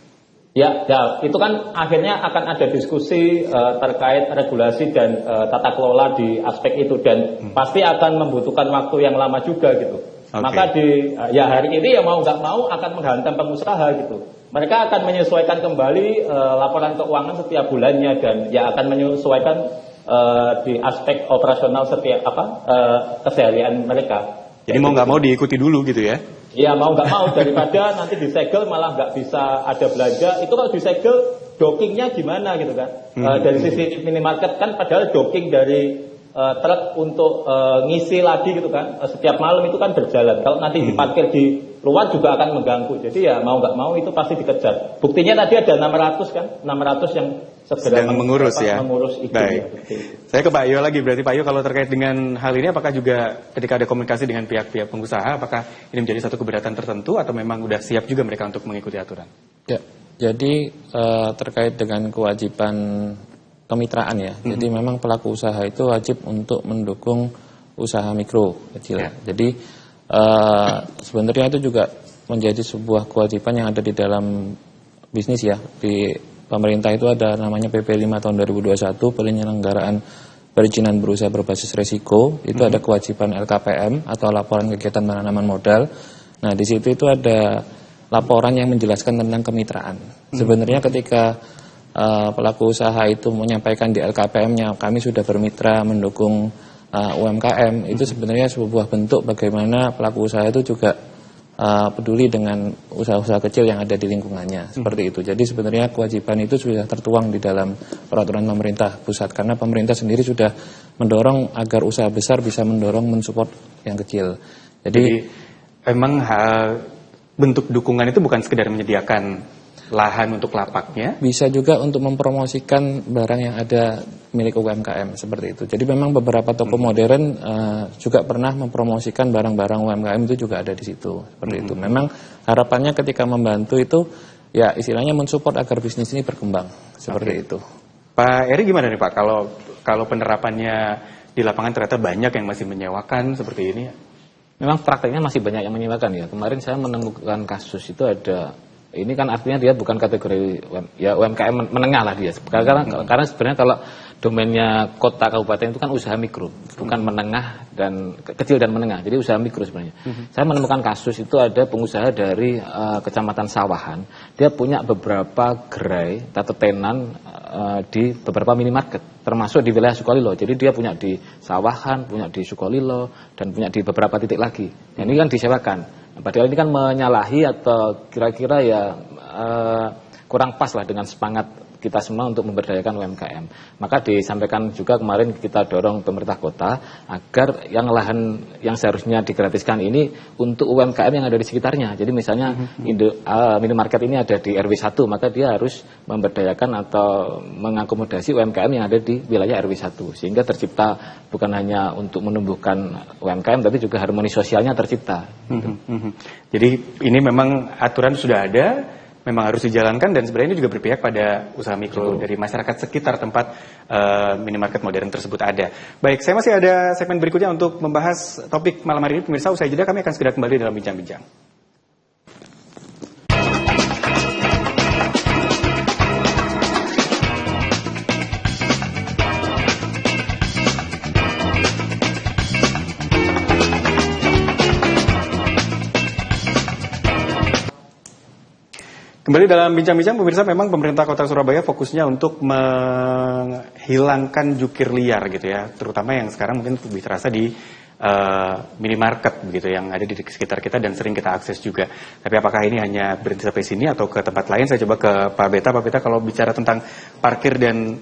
Ya, itu kan akhirnya akan ada diskusi terkait regulasi dan tata kelola di aspek itu, dan pasti akan membutuhkan waktu yang lama juga gitu. Okay. Maka hari ini ya mau nggak mau akan menghantam pengusaha gitu. Mereka akan menyesuaikan kembali laporan keuangan setiap bulannya, dan ya akan menyesuaikan di aspek operasional setiap keseharian mereka. Jadi mau nggak mau diikuti dulu gitu ya? Iya, mau nggak mau, daripada nanti disegel malah nggak bisa ada belanja. Itu kalau disegel dockingnya gimana gitu kan? Dari sisi minimarket kan padahal docking dari truk untuk ngisi lagi gitu kan, setiap malam itu kan berjalan. Kalau nanti diparkir di luar juga akan mengganggu. Jadi ya mau nggak mau itu pasti dikejar. Buktinya tadi ada 600 kan, 600 yang sedang mengurus itu. Baik. Ya. Saya ke Pak Yo lagi, berarti Pak Yo kalau terkait dengan hal ini apakah juga ketika ada komunikasi dengan pihak-pihak pengusaha, apakah ini menjadi satu keberatan tertentu atau memang udah siap juga mereka untuk mengikuti aturan? Ya, jadi terkait dengan kewajiban kemitraan ya. Jadi memang pelaku usaha itu wajib untuk mendukung usaha mikro kecil. Ya. Jadi sebenarnya itu juga menjadi sebuah kewajiban yang ada di dalam bisnis ya. Di pemerintah itu ada namanya PP 5 tahun 2021, penyelenggaraan perizinan berusaha berbasis resiko. Itu ada kewajiban LKPM atau laporan kegiatan penanaman modal. Nah, di situ itu ada laporan yang menjelaskan tentang kemitraan. Sebenarnya ketika pelaku usaha itu menyampaikan di LKPM-nya kami sudah bermitra mendukung UMKM, itu sebenarnya sebuah bentuk bagaimana pelaku usaha itu juga peduli dengan usaha-usaha kecil yang ada di lingkungannya, seperti itu. Jadi sebenarnya kewajiban itu sudah tertuang di dalam peraturan pemerintah pusat, karena pemerintah sendiri sudah mendorong agar usaha besar bisa mensupport yang kecil. Jadi emang bentuk dukungan itu bukan sekedar menyediakan lahan untuk lapaknya? Bisa juga untuk mempromosikan barang yang ada milik UMKM seperti itu. Jadi memang beberapa toko modern juga pernah mempromosikan barang-barang UMKM itu juga ada di situ seperti itu. Memang harapannya ketika membantu itu ya istilahnya mensupport agar bisnis ini berkembang seperti itu. Pak Eri gimana nih Pak kalau penerapannya di lapangan ternyata banyak yang masih menyewakan seperti ini? Memang prakteknya masih banyak yang menyewakan ya. Kemarin saya menemukan kasus itu ada. Ini kan artinya dia bukan kategori UMKM menengah lah dia. Karena sebenarnya kalau domainnya kota kabupaten itu kan usaha mikro, bukan menengah dan kecil dan menengah. Jadi usaha mikro sebenarnya. Saya menemukan kasus itu ada pengusaha dari Kecamatan Sawahan. Dia punya beberapa gerai atau tenan di beberapa minimarket, termasuk di wilayah Sukolilo. Jadi dia punya di Sawahan, punya di Sukolilo, dan punya di beberapa titik lagi. Nah, ini kan disewakan. Padahal ini kan menyalahi atau kira-kira ya kurang pas lah dengan semangat kita semua untuk memberdayakan UMKM. Maka disampaikan juga kemarin kita dorong pemerintah kota agar yang lahan yang seharusnya digratiskan ini untuk UMKM yang ada di sekitarnya. Jadi misalnya minimarket ini ada di RW 1, maka dia harus memberdayakan atau mengakomodasi UMKM yang ada di wilayah RW 1. Sehingga tercipta bukan hanya untuk menumbuhkan UMKM, tapi juga harmoni sosialnya tercipta. Jadi ini memang aturan sudah ada, memang harus dijalankan, dan sebenarnya ini juga berpihak pada usaha mikro dari masyarakat sekitar tempat minimarket modern tersebut ada. Baik, saya masih ada segmen berikutnya untuk membahas topik malam hari ini. Pemirsa, usai jeda kami akan segera kembali dalam bincang-bincang. Kembali dalam bincang-bincang, pemirsa, memang pemerintah Kota Surabaya fokusnya untuk menghilangkan jukir liar gitu ya, terutama yang sekarang mungkin lebih terasa di minimarket begitu yang ada di sekitar kita dan sering kita akses juga. Tapi apakah ini hanya berhenti sampai sini atau ke tempat lain? Saya coba ke Pak Beta. Pak Beta, kalau bicara tentang parkir dan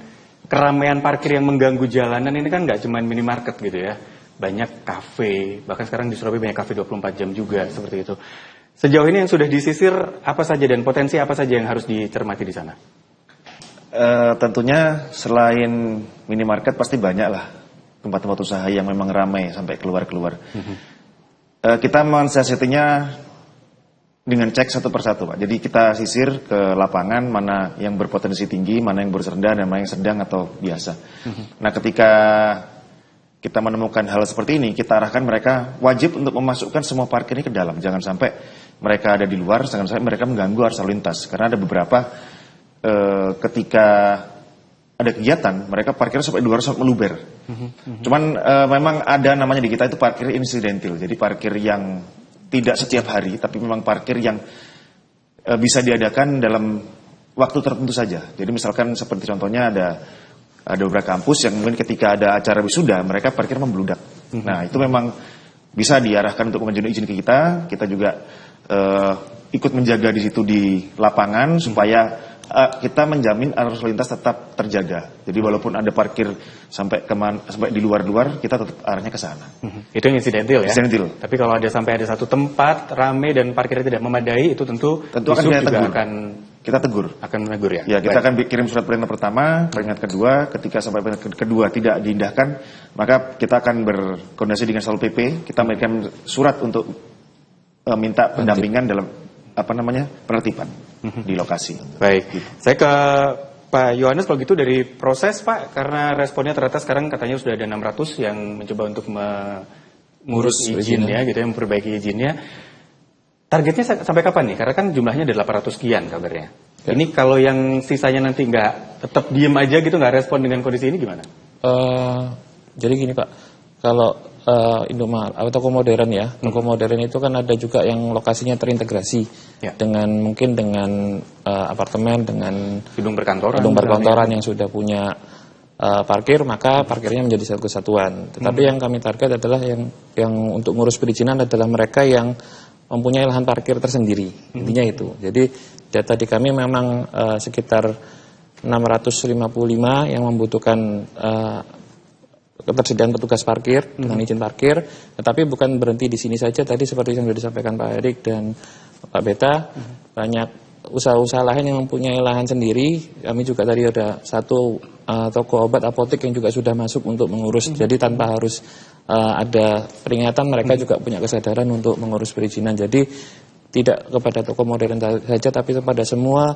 keramaian parkir yang mengganggu jalanan ini kan nggak cuma minimarket gitu ya, banyak kafe, bahkan sekarang di Surabaya banyak kafe 24 jam juga seperti itu. Sejauh ini yang sudah disisir apa saja dan potensi apa saja yang harus dicermati di sana? Tentunya selain minimarket pasti banyak lah tempat-tempat usaha yang memang ramai sampai keluar-keluar. Kita mensiasatinya dengan cek satu persatu, Pak. Jadi kita sisir ke lapangan mana yang berpotensi tinggi, mana yang rendah, dan mana yang sedang atau biasa. Nah, ketika kita menemukan hal seperti ini, kita arahkan mereka wajib untuk memasukkan semua parkir ini ke dalam. Jangan sampai mereka ada di luar, jangan sampai mereka mengganggu arus lalu lintas. Karena ada beberapa ketika ada kegiatan, mereka parkir sampai di luar sampai meluber. Cuman memang ada namanya di kita itu parkir insidental. Jadi parkir yang tidak setiap hari, tapi memang parkir yang bisa diadakan dalam waktu tertentu saja. Jadi misalkan seperti contohnya ada beberapa kampus yang mungkin ketika ada acara wisuda mereka parkir membludak. Nah, itu memang bisa diarahkan untuk mengajukan izin ke kita. Kita juga ikut menjaga di situ di lapangan supaya kita menjamin arus lalu lintas tetap terjaga. Jadi walaupun ada parkir sampai di luar-luar, kita tetap arahnya ke sana. Itu yang insidental ya. Insidental. Tapi kalau ada sampai ada satu tempat rame dan parkirnya tidak memadai, itu tentu akan kita tegur. Akan menegur ya. Ya, kita akan kirim surat peringat pertama, peringat kedua. Ketika sampai peringat kedua tidak diindahkan, maka kita akan berkoordinasi dengan Satpol PP. Kita memberikan surat untuk minta pendampingan dalam penertiban di lokasi. Baik, saya ke Pak Yohanes kalau gitu dari proses Pak, karena responnya ternyata sekarang katanya sudah ada 600 yang mencoba untuk mengurus izinnya gitu ya, memperbaiki izinnya. Targetnya sampai kapan nih? Karena kan jumlahnya ada 800 sekian kabarnya. Ya. Ini kalau yang sisanya nanti nggak tetap diem aja gitu, nggak respon dengan kondisi ini gimana? Jadi gini Pak, kalau Indomaret atau toko modern ya, toko modern itu kan ada juga yang lokasinya terintegrasi dengan mungkin dengan apartemen, dengan gedung perkantoran yang sudah punya parkir, maka parkirnya menjadi satu kesatuan. Tetapi yang kami target adalah yang untuk ngurus perizinan adalah mereka yang mempunyai lahan parkir tersendiri. Intinya itu. Jadi data di kami memang sekitar 655 yang membutuhkan ketersediaan petugas parkir dengan izin parkir, tetapi bukan berhenti di sini saja. Tadi seperti yang sudah disampaikan Pak Erik dan Pak Beta, banyak usaha-usaha lain yang mempunyai lahan sendiri. Kami juga tadi ada satu toko obat apotek yang juga sudah masuk untuk mengurus. Jadi tanpa harus ada peringatan, mereka juga punya kesadaran untuk mengurus perizinan. Jadi tidak kepada toko modern saja, tapi kepada semua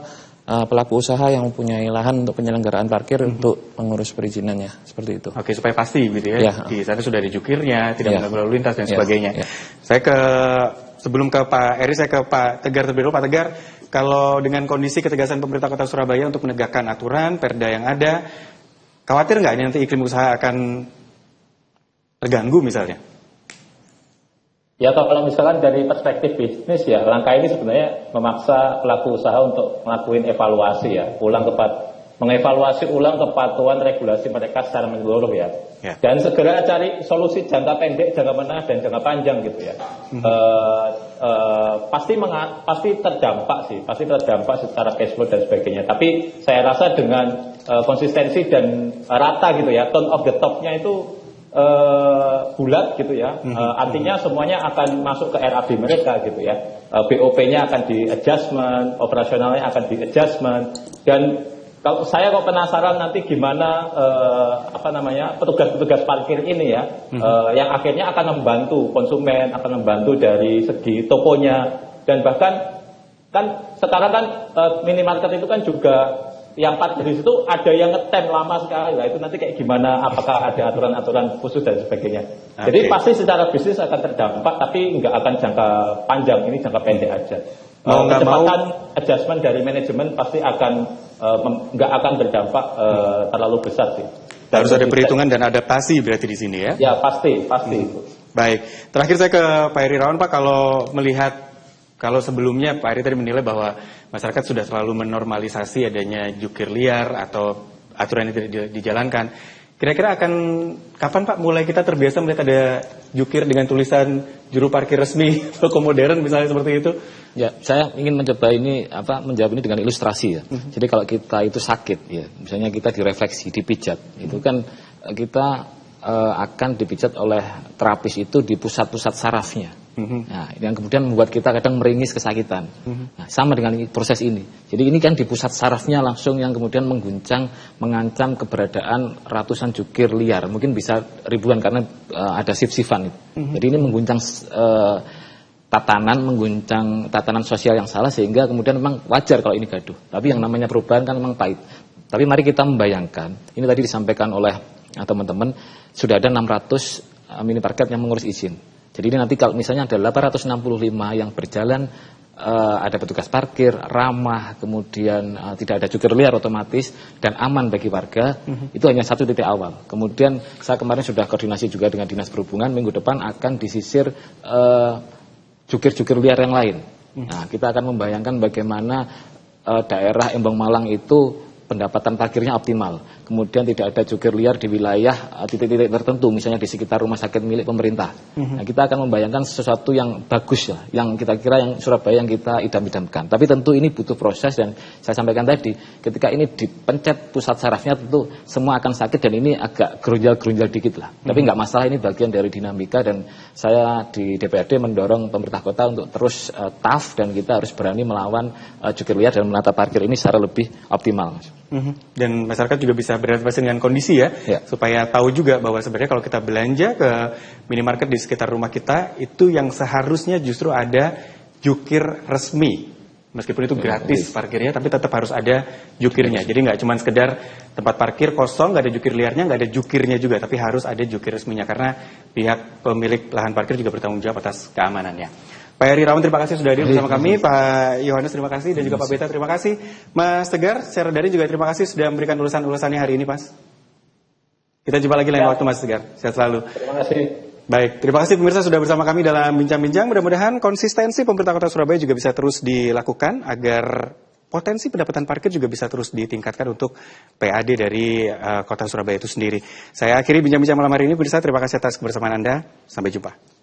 pelaku usaha yang mempunyai lahan untuk penyelenggaraan parkir untuk mengurus perizinannya, seperti itu. Oke, supaya pasti gitu ya. Di sana sudah ada jukirnya, tidak mengganggu lalu lintas dan sebagainya. Saya sebelum ke Pak Eri, saya ke Pak Tegar terlebih dahulu. Pak Tegar, kalau dengan kondisi ketegasan pemerintah Kota Surabaya untuk menegakkan aturan perda yang ada, khawatir nggak ini nanti iklim usaha akan terganggu misalnya? Ya, kalau misalkan dari perspektif bisnis ya, langkah ini sebenarnya memaksa pelaku usaha untuk melakukan evaluasi ya, mengevaluasi ulang kepatuhan regulasi mereka secara menyeluruh ya. Dan segera cari solusi jangka pendek, jangka menengah, dan jangka panjang gitu ya. Pasti terdampak secara cash flow dan sebagainya. Tapi saya rasa dengan konsistensi dan rata gitu ya, tone of the top-nya itu bulat gitu ya, artinya semuanya akan masuk ke RAB mereka gitu ya, BOP-nya akan di adjustment, operasionalnya akan di adjustment, dan kalau saya kok penasaran nanti gimana petugas-petugas parkir ini ya, yang akhirnya akan membantu konsumen, akan membantu dari segi tokonya, dan bahkan kan sekarang kan minimarket itu kan juga yang parkir di situ ada yang ngetem lama sekali lah, itu nanti kayak gimana, apakah ada aturan-aturan khusus dan sebagainya. Jadi pasti secara bisnis akan terdampak, tapi nggak akan jangka panjang, ini jangka pendek aja. Kecepatan adjustment dari manajemen pasti akan nggak akan berdampak terlalu besar sih. Harus ada perhitungan dan adaptasi berarti di sini ya? Ya pasti. Baik, terakhir saya ke Pak Eri Rawan. Pak, kalau sebelumnya Pak Eri tadi menilai bahwa masyarakat sudah selalu menormalisasi adanya jukir liar atau aturan yang tidak dijalankan. Kira-kira akan kapan Pak mulai kita terbiasa melihat ada jukir dengan tulisan juru parkir resmi toko modern misalnya seperti itu? Ya, saya ingin mencoba menjawab ini dengan ilustrasi ya. Jadi kalau kita itu sakit ya, misalnya kita direfleksi, dipijat, itu kan kita akan dipijat oleh terapis itu di pusat-pusat sarafnya. Nah, yang kemudian membuat kita kadang meringis kesakitan. Nah, sama dengan proses ini. Jadi ini kan di pusat sarafnya langsung yang kemudian mengancam keberadaan ratusan jukir liar. Mungkin bisa ribuan karena ada sif-sifan itu. Jadi ini mengguncang tatanan sosial yang salah, sehingga kemudian memang wajar kalau ini gaduh. Tapi yang namanya perubahan kan memang pahit. Tapi mari kita membayangkan, ini tadi disampaikan oleh teman-teman, sudah ada 600 minimarket yang mengurus izin. Jadi ini nanti kalau misalnya ada 865 yang berjalan, ada petugas parkir, ramah, kemudian tidak ada jukir liar otomatis, dan aman bagi warga, itu hanya satu titik awal. Kemudian saya kemarin sudah koordinasi juga dengan Dinas Perhubungan, minggu depan akan disisir jukir-jukir liar yang lain. Nah, kita akan membayangkan bagaimana daerah Embong Malang itu pendapatan parkirnya optimal. Kemudian tidak ada jukir liar di wilayah titik-titik tertentu, misalnya di sekitar rumah sakit milik pemerintah. Nah, kita akan membayangkan sesuatu yang bagus ya, yang kita kira yang Surabaya yang kita idam-idamkan. Tapi tentu ini butuh proses, dan saya sampaikan tadi, ketika ini dipencet pusat sarafnya tentu semua akan sakit, dan ini agak gerunjal-gerunjal dikit lah. Tapi nggak masalah, ini bagian dari dinamika, dan saya di DPRD mendorong pemerintah kota untuk terus tough, dan kita harus berani melawan jukir liar dan menata parkir ini secara lebih optimal. Dan masyarakat juga bisa beradaptasi dengan kondisi ya, supaya tahu juga bahwa sebenarnya kalau kita belanja ke minimarket di sekitar rumah kita, itu yang seharusnya justru ada jukir resmi. Meskipun itu gratis parkirnya, tapi tetap harus ada jukirnya. Jadi nggak cuma sekedar tempat parkir kosong, nggak ada jukir liarnya, nggak ada jukirnya juga, tapi harus ada jukir resminya, karena pihak pemilik lahan parkir juga bertanggung jawab atas keamanannya. Pak Eri Rawan, terima kasih sudah hadir bersama kami. Pak Yohanes, terima kasih. Dan juga Pak Beta, terima kasih. Mas Tegar, secara daring juga terima kasih sudah memberikan ulasan-ulasannya hari ini, Mas. Kita jumpa lagi lain waktu, Mas Tegar. Sehat selalu. Terima kasih. Baik, terima kasih pemirsa sudah bersama kami dalam bincang-bincang. Mudah-mudahan konsistensi pemerintah Kota Surabaya juga bisa terus dilakukan agar potensi pendapatan parkir juga bisa terus ditingkatkan untuk PAD dari Kota Surabaya itu sendiri. Saya akhiri bincang-bincang malam hari ini, pemirsa. Terima kasih atas kebersamaan Anda. Sampai jumpa.